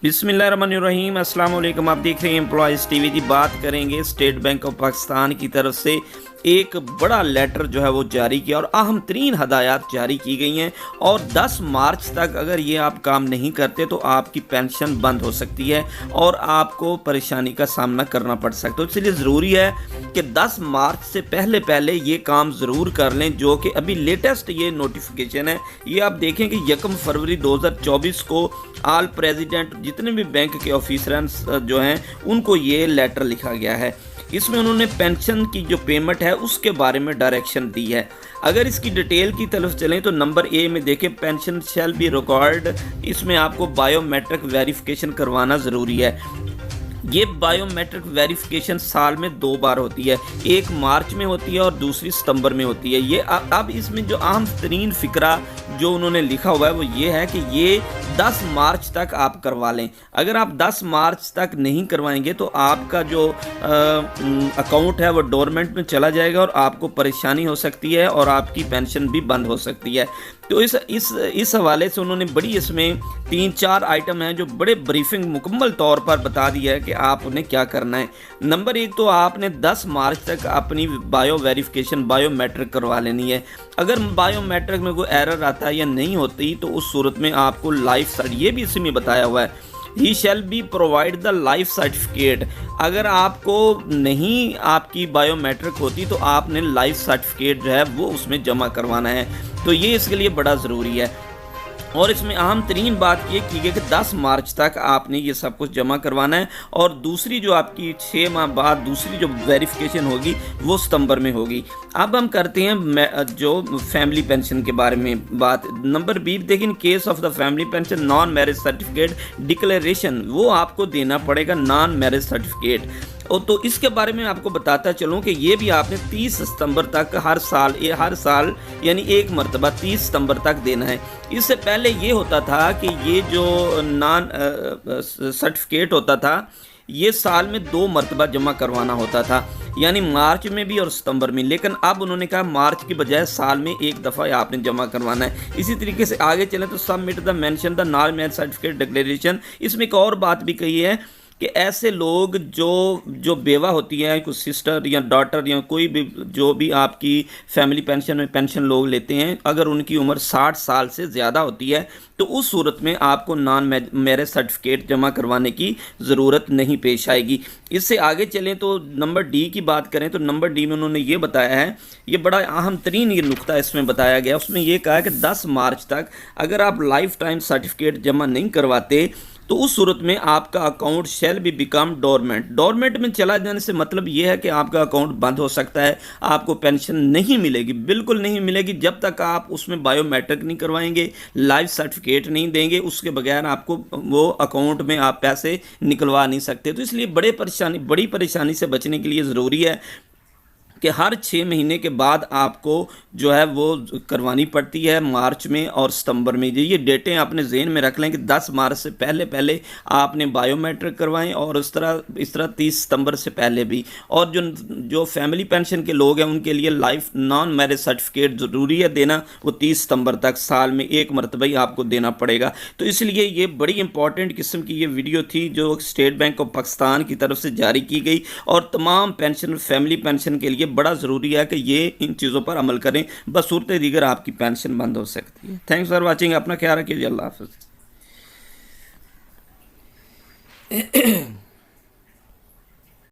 बिस्मिल्लाहिर्रहमानिर्रहीम। अस्सलाम वालेकुम। आप देख रहे हैं एम्प्लॉयज़ टीवी की। बात करेंगे स्टेट बैंक ऑफ पाकिस्तान की तरफ से एक बड़ा लेटर जो है वो जारी किया और अहम तरीन हदायत जारी की गई हैं और 10 मार्च तक अगर ये आप काम नहीं करते तो आपकी पेंशन बंद हो सकती है और आपको परेशानी का सामना करना पड़ सकता है। तो इसलिए ज़रूरी है कि 10 मार्च से पहले पहले ये काम ज़रूर कर लें, जो कि अभी लेटेस्ट ये नोटिफिकेशन है। ये आप देखें कि 1 फरवरी 2024 को आल प्रेसिडेंट जितने भी बैंक के ऑफिसर्स जो हैं उनको ये लेटर लिखा गया है। इसमें उन्होंने पेंशन की जो पेमेंट है उसके बारे में डायरेक्शन दी है। अगर इसकी डिटेल की तरफ चलें तो नंबर ए में देखें, पेंशन शैल बी रिकॉर्ड। इसमें आपको बायोमेट्रिक वेरिफिकेशन करवाना ज़रूरी है। ये बायोमेट्रिक वेरिफिकेशन साल में 2 बार होती है, एक मार्च में होती है और दूसरी सितंबर में होती है। ये अब इसमें जो अहम तरीन फ़िक्रा जो उन्होंने लिखा हुआ है वो ये है कि ये 10 मार्च तक आप करवा लें। अगर आप 10 मार्च तक नहीं करवाएंगे तो आपका जो अकाउंट है वो डोरमेंट में चला जाएगा और आपको परेशानी हो सकती है और आपकी पेंशन भी बंद हो सकती है। तो इस हवाले से उन्होंने बड़ी इसमें 3-4 आइटम हैं जो बड़े ब्रीफिंग मुकम्मल तौर पर बता दिया है कि आपने क्या करना है। नंबर 1 तो आपने 10 मार्च तक अपनी बायो वेरिफिकेशन बायोमेट्रिक करवा लेनी है। अगर बायोमेट्रिक में कोई एरर आता है या नहीं होती तो उस सूरत में आपको लाइफ ये भी इसी में बताया हुआ है, he shall be provide the life certificate. अगर आपको नहीं आपकी बायोमेट्रिक होती तो आपने लाइफ सर्टिफिकेट जो है वो उसमें जमा करवाना है। तो ये इसके लिए बड़ा ज़रूरी है। और इसमें अहम तरीन बात ये की गई कि 10 मार्च तक आपने ये सब कुछ जमा करवाना है और दूसरी जो आपकी 6 माह बाद दूसरी जो वेरिफिकेशन होगी वो सितंबर में होगी। अब हम करते हैं जो फैमिली पेंशन के बारे में बात। नंबर बी देखिए, case of the family pension non marriage certificate declaration, वो आपको देना पड़ेगा नॉन मैरिज सर्टिफिकेट। और तो इसके बारे में आपको बताता चलूँ कि ये भी आपने 30 सितंबर तक हर साल यानी एक मरतबा 30 सितंबर तक देना है। इससे पहले ये होता था कि ये जो नॉन सर्टिफिकेट होता था ये साल में 2 मरतबा जमा करवाना होता था, यानी मार्च में भी और सितंबर में। लेकिन अब उन्होंने कहा मार्च की बजाय साल में एक दफ़ा आपने जमा करवाना है। इसी तरीके से आगे चलें तो submit the mention the non marriage certificate declaration. इसमें एक और बात भी कही है कि ऐसे लोग जो बेवा होती हैं, कुछ सिस्टर या डॉटर या कोई भी जो भी आपकी फैमिली पेंशन में पेंशन लोग लेते हैं, अगर उनकी उम्र 60 साल से ज़्यादा होती है तो उस सूरत में आपको नॉन मैरिज सर्टिफिकेट जमा करवाने की ज़रूरत नहीं पेश आएगी। इससे आगे चलें तो नंबर डी की बात करें तो नंबर डी में उन्होंने ये बताया है, ये बड़ा अहम तरीन ये नुक्ता इसमें बताया गया। उसमें ये कहा है कि 10 मार्च तक अगर आप लाइफ टाइम सर्टिफिकेट जमा नहीं करवाते तो उस सूरत में आपका account shall be become dormant. Dormant में चला जाने से मतलब ये है कि आपका अकाउंट बंद हो सकता है, आपको पेंशन नहीं मिलेगी, बिल्कुल नहीं मिलेगी जब तक आप उसमें बायोमेट्रिक नहीं करवाएंगे, लाइफ सर्टिफिकेट नहीं देंगे। उसके बगैर आपको वो अकाउंट में आप पैसे निकलवा नहीं सकते। तो इसलिए बड़ी परेशानी से बचने के लिए ज़रूरी है कि हर 6 महीने के बाद आपको जो है वो करवानी पड़ती है, मार्च में और सितंबर में। ये डेटें आपने ज़हन में रख लें कि 10 मार्च से पहले पहले आपने बायोमेट्रिक करवाएं और इस तरह 30 सितंबर से पहले भी। और जो फैमिली पेंशन के लोग हैं उनके लिए लाइफ नॉन मैरिज सर्टिफिकेट ज़रूरी है देना, वो 30 सितंबर तक साल में एक मरतबा ही आपको देना पड़ेगा। तो इसलिए ये बड़ी इंपॉर्टेंट किस्म की ये वीडियो थी जो स्टेट बैंक ऑफ पाकिस्तान की तरफ से जारी की गई और तमाम पेंशन फैमिली पेंशन के लिए बड़ा ज़रूरी है कि ये इन चीज़ों पर अमल करें, बस सूरत दीगर आपकी पेंशन बंद हो सकती है। Thanks for watching. अपना ख्याल रखिए। अल्लाह हाफ़िज़।